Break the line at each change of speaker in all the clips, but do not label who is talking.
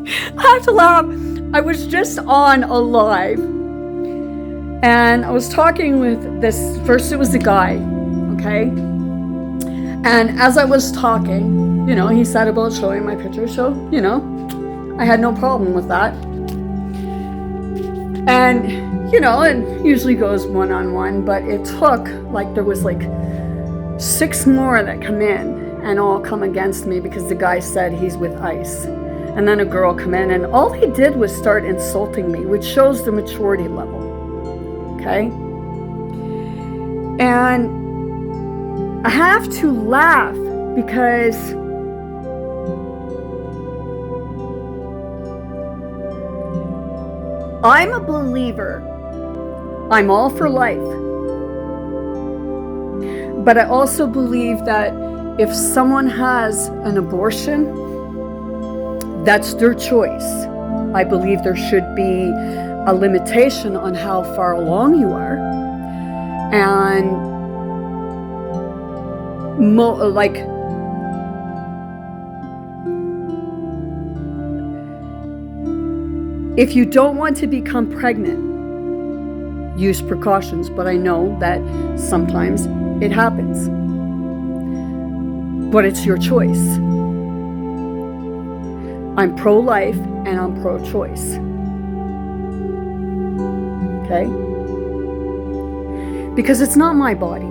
I have to laugh. I was just on a live, and I was talking with this. First, it was a guy, okay? And as I was talking, he said about showing my picture, so, I had no problem with that. And, it usually goes one-on-one, but it took, there was 6 more that come in and all come against me because the guy said he's with ICE. And then a girl come in, and all he did was start insulting me, which shows the maturity level, okay? And I have to laugh because I'm a believer. I'm all for life. But I also believe that if someone has an abortion, that's their choice. I believe there should be a limitation on how far along you are. And if you don't want to become pregnant, use precautions, but I know that sometimes it happens. But it's your choice. I'm pro-life and I'm pro-choice. Okay? Because it's not my body.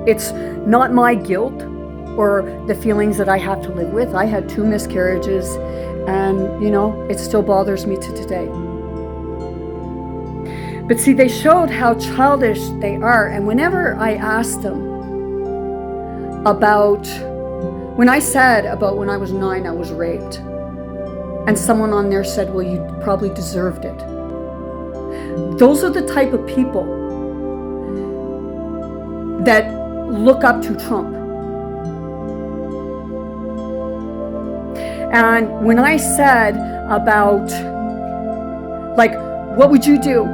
It's not my guilt or the feelings that I have to live with. I had 2 miscarriages, and, it still bothers me to today. But see, they showed how childish they are, and whenever I asked them about, when I said about when I was 9 I was raped, and someone on there said, well, you probably deserved it. Those are the type of people that look up to Trump. And when I said about, what would you do?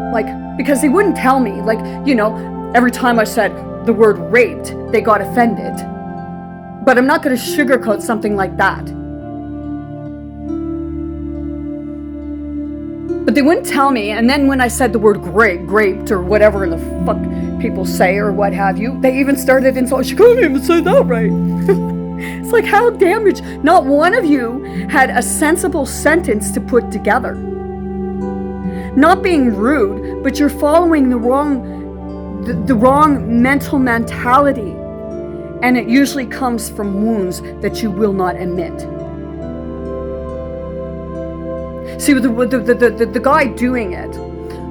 Because they wouldn't tell me, every time I said the word raped, they got offended. But I'm not going to sugarcoat something like that. But they wouldn't tell me, and then when I said the word graped, or whatever in the fuck people say, or what have you, they even started insulting. She couldn't even say that right. It's how damaged. Not one of you had a sensible sentence to put together. Not being rude, but you're following the wrong mental mentality. And it usually comes from wounds that you will not admit. See, the guy doing it,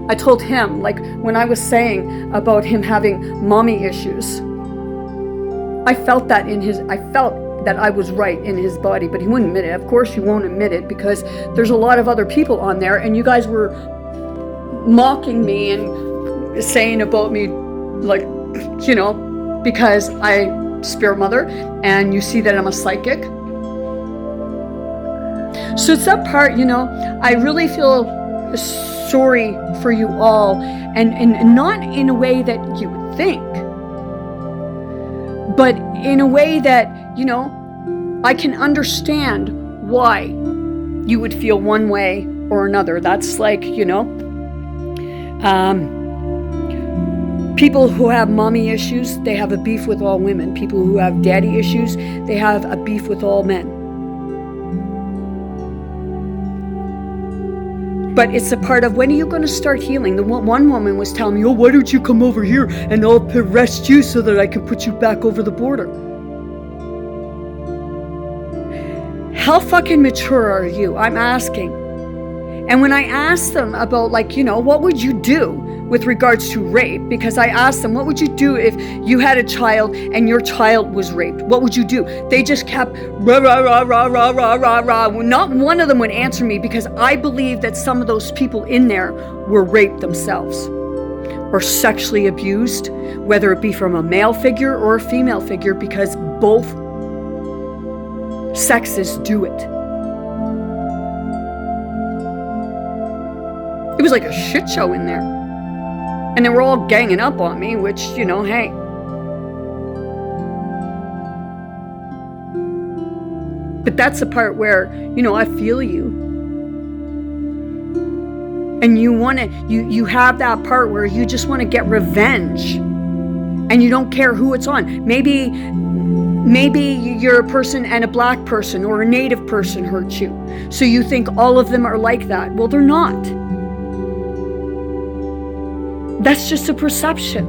I told him, when I was saying about him having mommy issues, I felt that I was right in his body, but he wouldn't admit it. Of course you won't admit it, because there's a lot of other people on there, and you guys were mocking me and saying about me, because I spirit mother, and you see that I'm a psychic. So it's that part, I really feel sorry for you all, and not in a way that you would think, but in a way that, I can understand why you would feel one way or another. That's people who have mommy issues, they have a beef with all women. People who have daddy issues, they have a beef with all men. But it's a part of, when are you going to start healing? The one woman was telling me, oh, why don't you come over here and I'll arrest you so that I can put you back over the border. How fucking mature are you? I'm asking. And when I asked them about, what would you do with regards to rape? Because I asked them, what would you do if you had a child and your child was raped? What would you do? They just kept rah, rah, rah, rah, rah, rah, rah, rah. Not one of them would answer me, because I believe that some of those people in there were raped themselves or sexually abused, whether it be from a male figure or a female figure, because both sexes do it. It was like a shit show in there. And they were all ganging up on me, which, hey. But that's the part where, I feel you. And you have that part where you just want to get revenge. And you don't care who it's on. Maybe you're a person and a black person or a native person hurt you. So you think all of them are like that. Well, they're not. That's just a perception.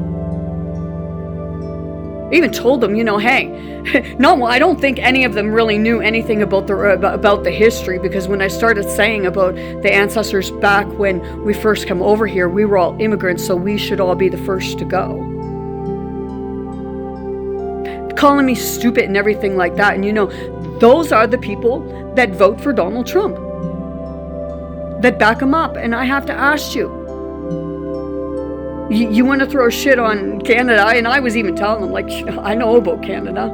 I even told them, hey, no, I don't think any of them really knew anything about the history, because when I started saying about the ancestors back when we first come over here, we were all immigrants, so we should all be the first to go. Calling me stupid and everything like that. And those are the people that vote for Donald Trump, that back him up. And I have to ask you, you want to throw shit on Canada? And I was even telling them, like, I know about Canada.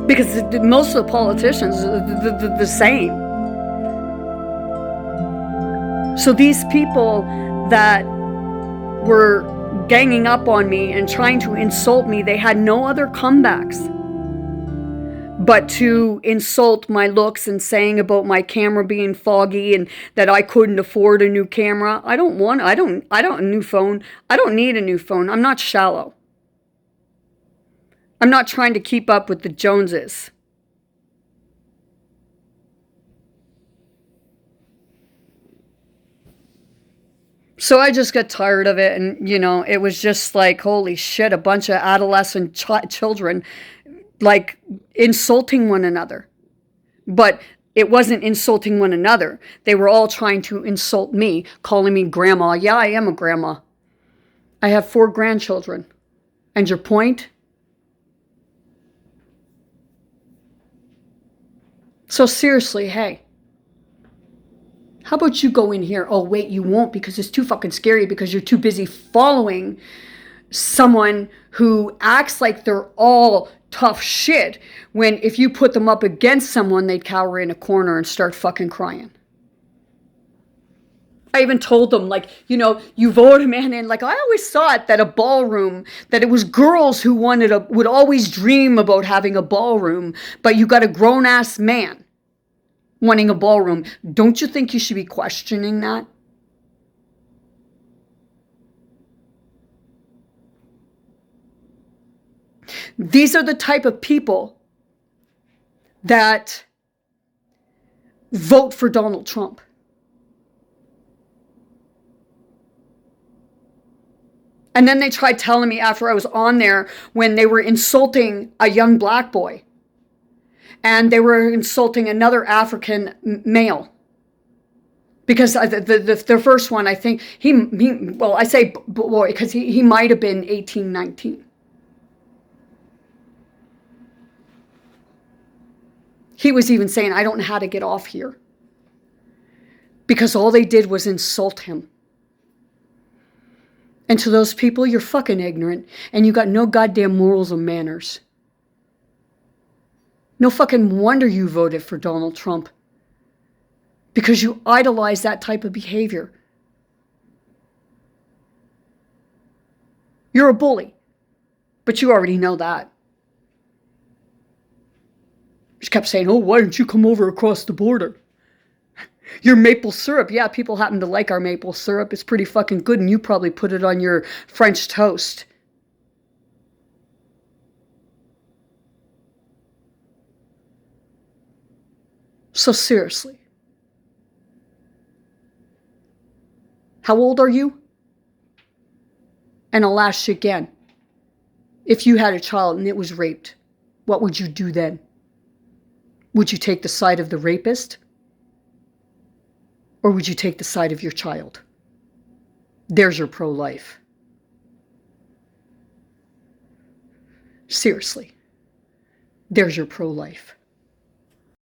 Because most of the politicians are the same. So these people that were ganging up on me and trying to insult me, they had no other comebacks but to insult my looks and saying about my camera being foggy and that I couldn't afford a new camera. I don't a new phone. I don't need a new phone. I'm not shallow. I'm not trying to keep up with the Joneses. So I just got tired of it, and it was just like, holy shit, a bunch of adolescent children like insulting one another. But it wasn't insulting one another. They were all trying to insult me, calling me grandma. Yeah, I am a grandma. I have 4 grandchildren. And your point? So seriously, hey, how about you go in here? Oh, wait, you won't, because it's too fucking scary, because you're too busy following someone who acts like they're all tough shit, when if you put them up against someone, they'd cower in a corner and start fucking crying. I even told them, like, you vote a man in. Like, I always thought that a ballroom, that it was girls who would always dream about having a ballroom, but you got a grown-ass man wanting a ballroom. Don't you think you should be questioning that? These are the type of people that vote for Donald Trump. And then they tried telling me after I was on there, when they were insulting a young black boy and they were insulting another African male. Because the first one, I think, I say boy, because he might have been 18, 19. He was even saying, I don't know how to get off here. Because all they did was insult him. And to those people, you're fucking ignorant. And you got no goddamn morals or manners. No fucking wonder you voted for Donald Trump. Because you idolize that type of behavior. You're a bully. But you already know that. She kept saying, oh, why don't you come over across the border? Your maple syrup. Yeah, people happen to like our maple syrup. It's pretty fucking good, and you probably put it on your French toast. So seriously. How old are you? And I'll ask you again. If you had a child and it was raped, what would you do then? Would you take the side of the rapist? Or would you take the side of your child? There's your pro-life. Seriously. There's your pro-life.